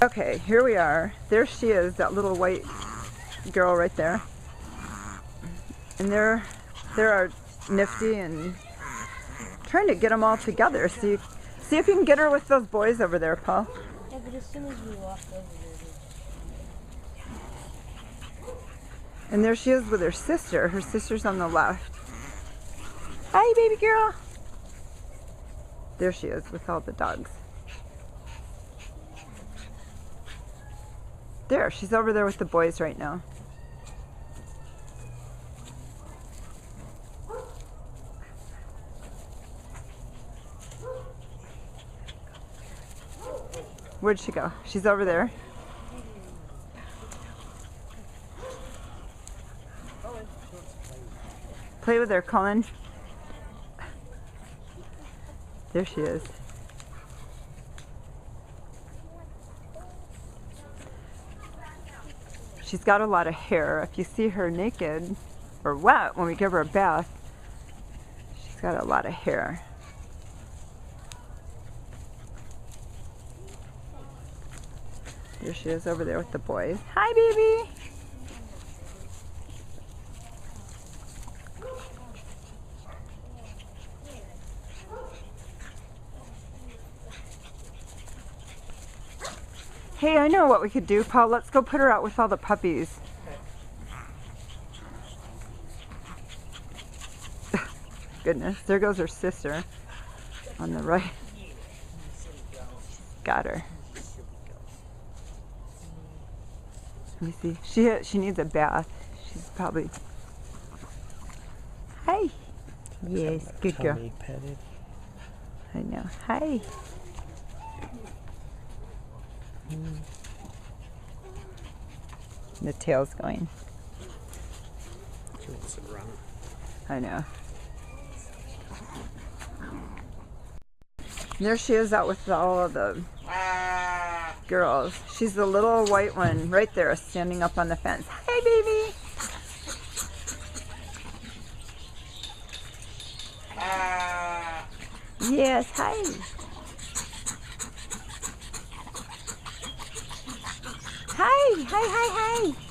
Okay, here we are. There she is, that little white girl right there. And there are Nifty and trying to get them all together. See if you can get her with those boys over there, Paul. Yeah, but as soon as we walked over there. And there she is with her sister. Her sister's on the left. Hi, baby girl. There she is with all the dogs. There, she's over there with the boys right now. Where'd she go? She's over there. Play with her, Colin. There she is. She's got a lot of hair. If you see her naked or wet when we give her a bath, she's got a lot of hair. There she is over there with the boys. Hi, baby. Hey, I know what we could do, Paul. Let's go put her out with all the puppies. Goodness, there goes her sister on the right. Got her. Let me see. She needs a bath. She's probably... Hi. Yes, good girl. I know. Hi. The tail's going. She wants to run. I know. There she is out with all of the girls. She's the little white one right there standing up on the fence. Hi, baby. Yes, hi. Hi, hi, hi, hi.